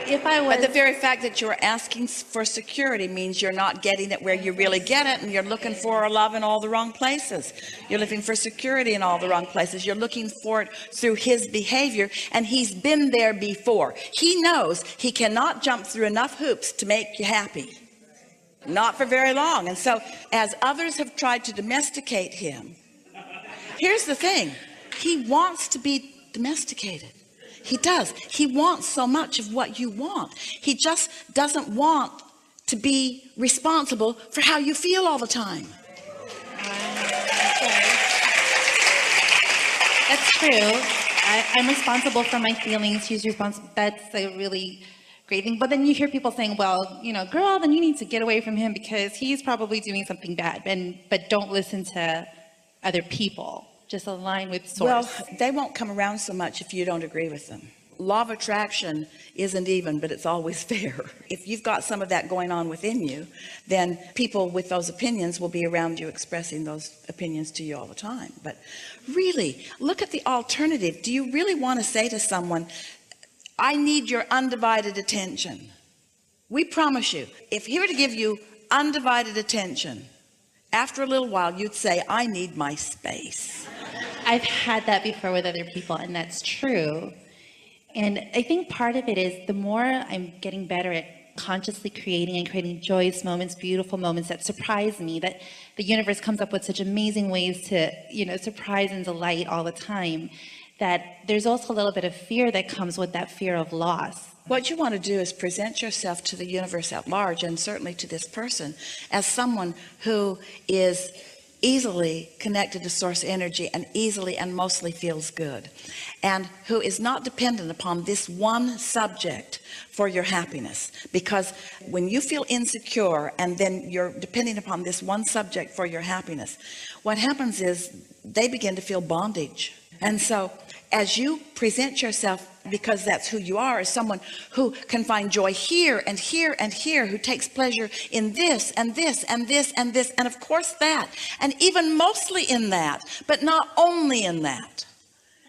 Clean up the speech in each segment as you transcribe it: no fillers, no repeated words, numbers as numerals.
if I was... But the very fact that you're asking for security means you're not getting it where you really get it, and you're looking for love in all the wrong places. You're looking for security in all the wrong places. You're looking for it through his behavior, and he's been there before. He knows he cannot jump through enough hoops to make you happy. Not for very long. And so as others have tried to domesticate him, here's the thing. He wants to be domesticated. He does. He wants so much of what you want. He just doesn't want to be responsible for how you feel all the time. That's true. I'm responsible for my feelings. He's responsible. That's a really great thing. But then you hear people saying, well, you know, girl, then you need to get away from him because he's probably doing something bad. But don't listen to other people. Just align with source. Well, they won't come around so much if you don't agree with them. Law of attraction isn't even, but it's always fair. If you've got some of that going on within you, then people with those opinions will be around you expressing those opinions to you all the time. But really, look at the alternative. Do you really want to say to someone, I need your undivided attention? We promise you, if he were to give you undivided attention, after a little while, you'd say, I need my space. I've had that before with other people, and that's true. And I think part of it is the more I'm getting better at consciously creating and creating joyous moments, beautiful moments that surprise me, that the universe comes up with such amazing ways to, you know, surprise and delight all the time, that there's also a little bit of fear that comes with that fear of loss. What you want to do is present yourself to the universe at large, and certainly to this person, as someone who is easily connected to source energy and easily and mostly feels good, and who is not dependent upon this one subject for your happiness. Because when you feel insecure and then you're depending upon this one subject for your happiness, what happens is they begin to feel bondage. And so as you present yourself, because that's who you are, as someone who can find joy here and here and here, who takes pleasure in this and this and this and this, and of course that, and even mostly in that, but not only in that.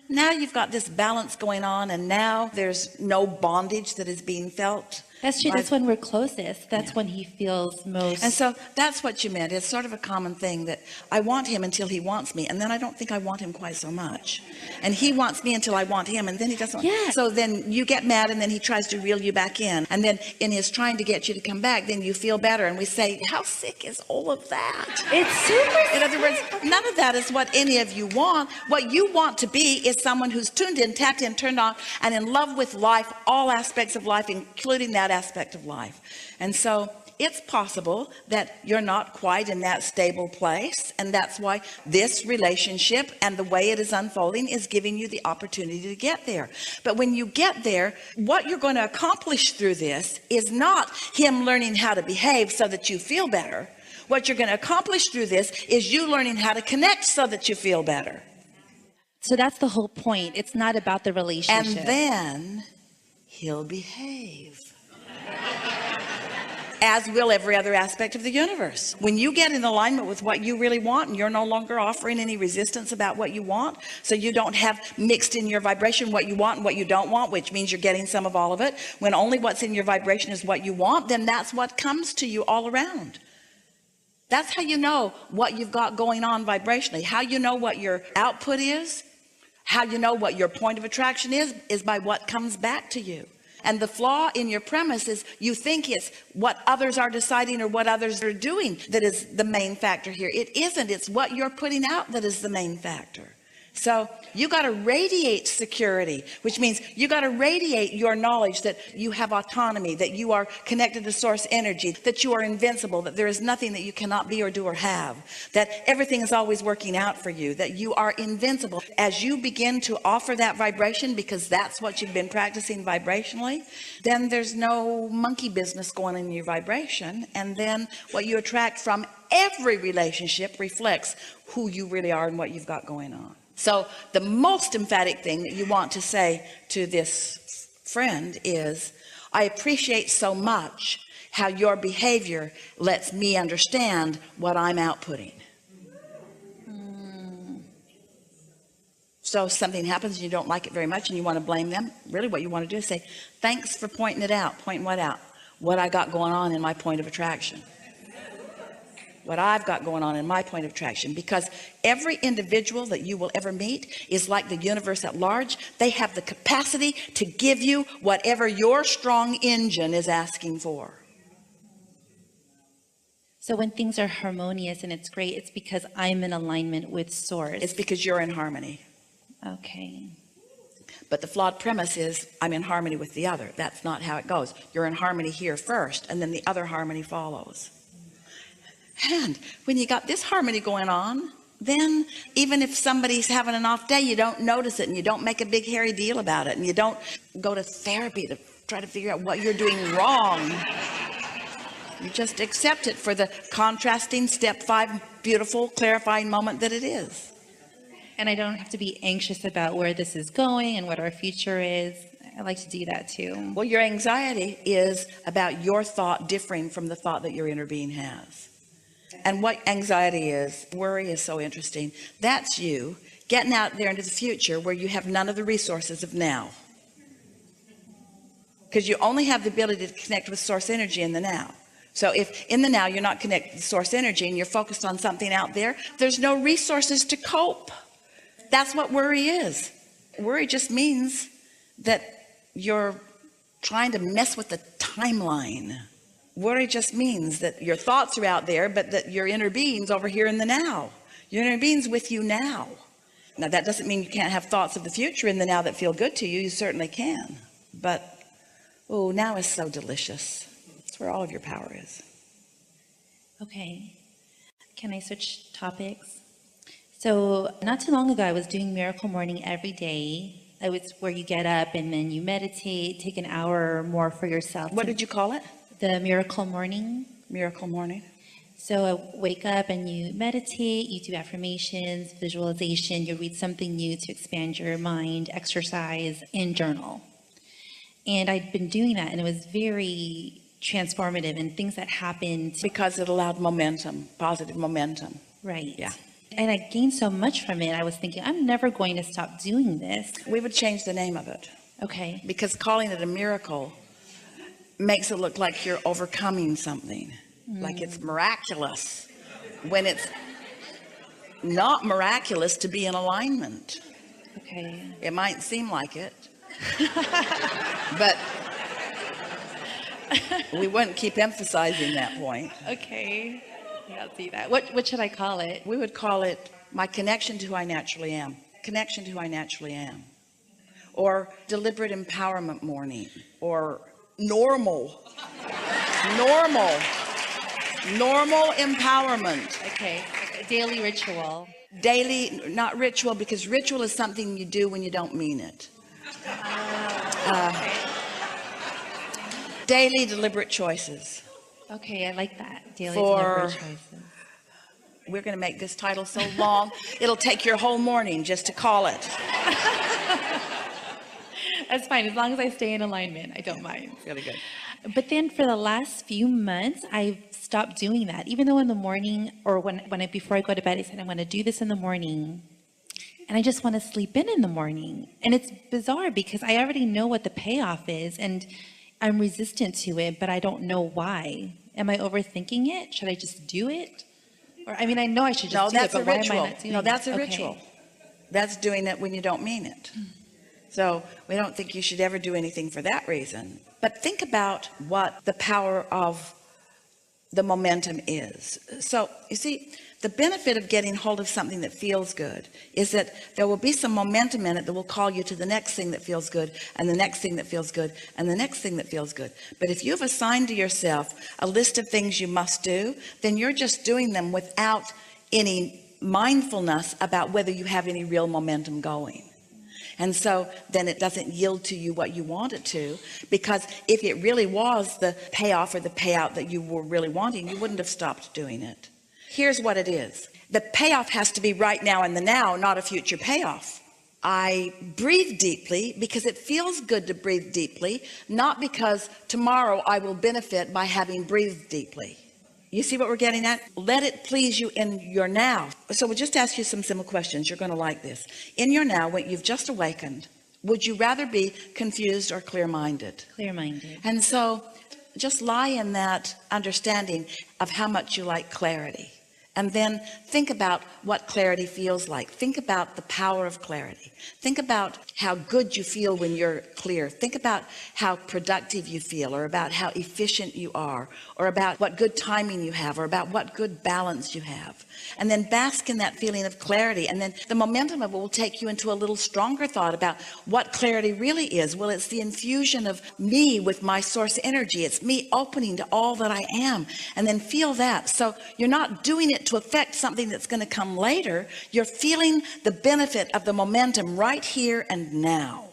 Now you've got this balance going on, and now there's no bondage that is being felt. That's true. That's when we're closest. That's when he feels most. And so that's what you meant. It's sort of a common thing that I want him until he wants me, and then I don't think I want him quite so much. And he wants me until I want him, and then he doesn't. Yeah. So then you get mad, and then he tries to reel you back in. And then in his trying to get you to come back, then you feel better. And we say, how sick is all of that? It's super. In other words, none of that is what any of you want. What you want to be is someone who's tuned in, tapped in, turned on, and in love with life, all aspects of life, including that aspect of life. And so it's possible that you're not quite in that stable place, and that's why this relationship and the way it is unfolding is giving you the opportunity to get there. But when you get there, what you're going to accomplish through this is not him learning how to behave so that you feel better. What you're going to accomplish through this is you learning how to connect so that you feel better. So that's the whole point. It's not about the relationship. And then he'll behave. As will every other aspect of the universe. When you get in alignment with what you really want, and you're no longer offering any resistance about what you want, so you don't have mixed in your vibration what you want and what you don't want, which means you're getting some of all of it. When only what's in your vibration is what you want, then that's what comes to you all around. That's how you know what you've got going on vibrationally. How you know what your output is, how you know what your point of attraction is by what comes back to you. And the flaw in your premise is you think it's what others are deciding or what others are doing that is the main factor here. It isn't. It's what you're putting out that is the main factor. So you got to radiate security, which means you got to radiate your knowledge that you have autonomy, that you are connected to source energy, that you are invincible, that there is nothing that you cannot be or do or have, that everything is always working out for you, that you are invincible. As you begin to offer that vibration, because that's what you've been practicing vibrationally, then there's no monkey business going in your vibration. And then what you attract from every relationship reflects who you really are and what you've got going on. So the most emphatic thing that you want to say to this friend is, I appreciate so much how your behavior lets me understand what I'm outputting. So if something happens and you don't like it very much and you want to blame them, really what you want to do is say, thanks for pointing it out. Pointing what out? What I got going on in my point of attraction. What I've got going on in my point of attraction. Because every individual that you will ever meet is like the universe at large. They have the capacity to give you whatever your strong engine is asking for. So when things are harmonious and it's great, it's because I'm in alignment with source. It's because you're in harmony. Okay. But the flawed premise is I'm in harmony with the other. That's not how it goes. You're in harmony here first, and then the other harmony follows. And when you got this harmony going on, then even if somebody's having an off day, you don't notice it, and you don't make a big hairy deal about it, and you don't go to therapy to try to figure out what you're doing wrong. You just accept it for the contrasting step 5 beautiful clarifying moment that it is. And I don't have to be anxious about where this is going and what our future is. I like to do that too. Well, your anxiety is about your thought differing from the thought that your inner being has. And what anxiety is, worry is so interesting. That's you getting out there into the future where you have none of the resources of now. Because you only have the ability to connect with source energy in the now. So if in the now you're not connected to source energy and you're focused on something out there, there's no resources to cope. That's what worry is. Worry just means that you're trying to mess with the timeline. Worry just means that your thoughts are out there, but that your inner being's over here in the now. Your inner being's with you now. Now that doesn't mean you can't have thoughts of the future in the now that feel good to you. You certainly can. But, oh, now is so delicious. It's where all of your power is. Okay. Can I switch topics? So not too long ago, I was doing Miracle Morning every day. It was where you get up and then you meditate, take an hour or more for yourself. What did you call it? The Miracle Morning. Miracle Morning. So I wake up and you meditate, you do affirmations, visualization, you read something new to expand your mind, exercise, and journal. And I'd been doing that, and it was very transformative, and things that happened. Because it allowed momentum, positive momentum. Right. Yeah. And I gained so much from it. I was thinking, I'm never going to stop doing this. We would change the name of it. Okay. Because calling it a miracle makes it look like you're overcoming something, like it's miraculous, when it's not miraculous to be in alignment. Okay. It might seem like it, but we wouldn't keep emphasizing that point. Okay. Yeah, I'll see that. What should I call it? We would call it my connection to who I naturally am. Connection to who I naturally am. Or deliberate empowerment morning. Or normal empowerment. Okay. Daily ritual. Daily, not ritual, because ritual is something you do when you don't mean it. Daily deliberate choices. Okay, I like that. Daily For- deliberate choices. We're going to make this title so long, it'll take your whole morning just to call it. That's fine. As long as I stay in alignment, I don't mind. Really good. But then for the last few months, I've stopped doing that. Even though in the morning or before I go to bed, I said, I'm going to do this in the morning. And I just want to sleep in the morning. And it's bizarre because I already know what the payoff is. And I'm resistant to it, but I don't know why. Am I overthinking it? Should I just do it? Or, I mean, I know I should just do it, but why am I not doing it? No, that's a Okay. ritual. That's doing it when you don't mean it. So we don't think you should ever do anything for that reason. But think about what the power of the momentum is. So you see, the benefit of getting hold of something that feels good is that there will be some momentum in it that will call you to the next thing that feels good, and the next thing that feels good, and the next thing that feels good. But if you've assigned to yourself a list of things you must do, then you're just doing them without any mindfulness about whether you have any real momentum going. And so then it doesn't yield to you what you want it to, because if it really was the payoff or the payout that you were really wanting, you wouldn't have stopped doing it. Here's what it is. The payoff has to be right now in the now, not a future payoff. I breathe deeply because it feels good to breathe deeply, not because tomorrow I will benefit by having breathed deeply. You see what we're getting at? Let it please you in your now. So we'll just ask you some simple questions. You're going to like this. In your now, when you've just awakened, would you rather be confused or clear-minded? Clear-minded. And so just lie in that understanding of how much you like clarity. And then think about what clarity feels like. Think about the power of clarity. Think about how good you feel when you're clear. Think about how productive you feel, or about how efficient you are, or about what good timing you have, or about what good balance you have. And then bask in that feeling of clarity. And then the momentum of it will take you into a little stronger thought about what clarity really is. Well, it's the infusion of me with my source energy. It's me opening to all that I am. And then feel that. So you're not doing it to affect something that's going to come later. You're feeling the benefit of the momentum right here and now.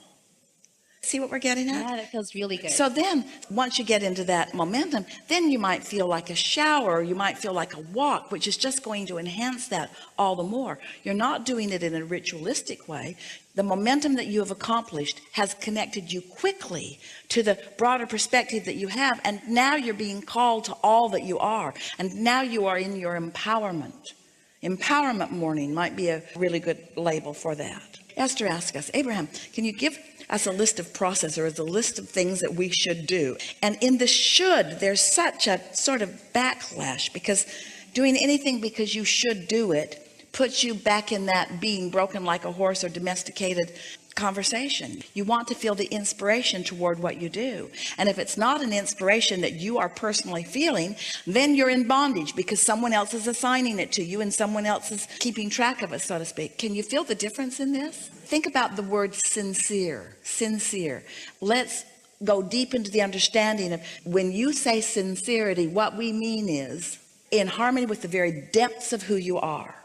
See what we're getting at? Yeah, that feels really good. So then once you get into that momentum, then you might feel like a shower, you might feel like a walk, which is just going to enhance that all the more. You're not doing it in a ritualistic way. The momentum that you have accomplished has connected you quickly to the broader perspective that you have. And now you're being called to all that you are. And now you are in your empowerment. Empowerment morning might be a really good label for that. Esther asked us, Abraham, can you give us a list of process, or as a list of things that we should do? And in the should, there's such a sort of backlash, because doing anything because you should do it puts you back in that being broken like a horse or domesticated conversation. You want to feel the inspiration toward what you do. And if it's not an inspiration that you are personally feeling, then you're in bondage, because someone else is assigning it to you and someone else is keeping track of it, so to speak. Can you feel the difference in this? Think about the word sincere. Sincere. Let's go deep into the understanding of when you say sincerity, what we mean is in harmony with the very depths of who you are.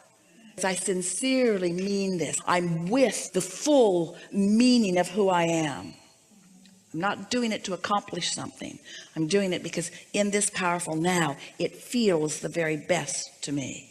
I sincerely mean this. I'm with the full meaning of who I am. I'm not doing it to accomplish something. I'm doing it because in this powerful now, it feels the very best to me.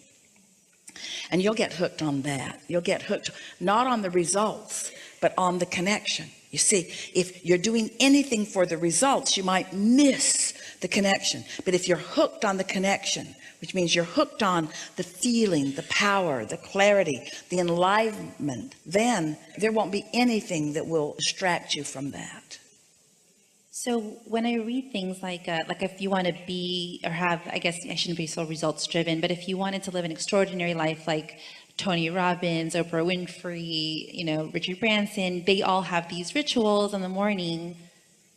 And you'll get hooked on that. You'll get hooked not on the results, but on the connection. You see, if you're doing anything for the results, you might miss the connection. But if you're hooked on the connection, which means you're hooked on the feeling, the power, the clarity, the enlivenment, then there won't be anything that will distract you from that. So when I read things like if you want to be or have, I guess I shouldn't be so results driven, but if you wanted to live an extraordinary life like Tony Robbins, Oprah Winfrey, Richard Branson, they all have these rituals in the morning.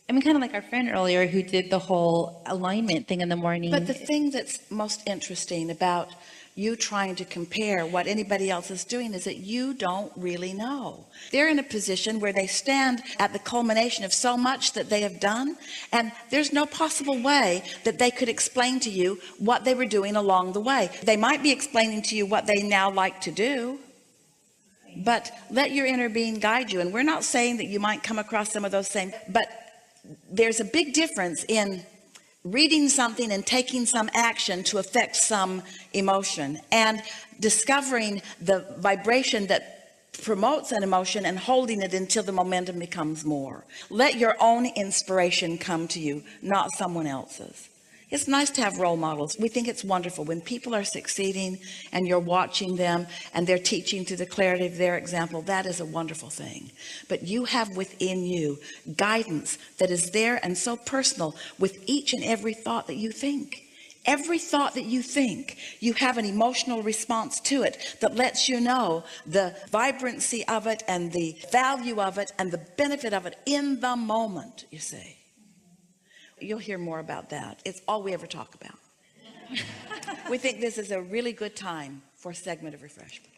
I mean, kind of like our friend earlier who did the whole alignment thing in the morning. But the thing that's most interesting about you trying to compare what anybody else is doing is that you don't really know. They're in a position where they stand at the culmination of so much that they have done, and there's no possible way that they could explain to you what they were doing along the way. They might be explaining to you what they now like to do, but let your inner being guide you. And we're not saying that you might come across some of those same, but there's a big difference in reading something and taking some action to affect some emotion, and discovering the vibration that promotes an emotion and holding it until the momentum becomes more. Let your own inspiration come to you, not someone else's. It's nice to have role models. We think it's wonderful when people are succeeding and you're watching them and they're teaching through the clarity of their example. That is a wonderful thing. But you have within you guidance that is there and so personal with each and every thought that you think. Every thought that you think, you have an emotional response to it that lets you know the vibrancy of it and the value of it and the benefit of it in the moment, you see. You'll hear more about that. It's all we ever talk about. We think this is a really good time for a segment of refreshment.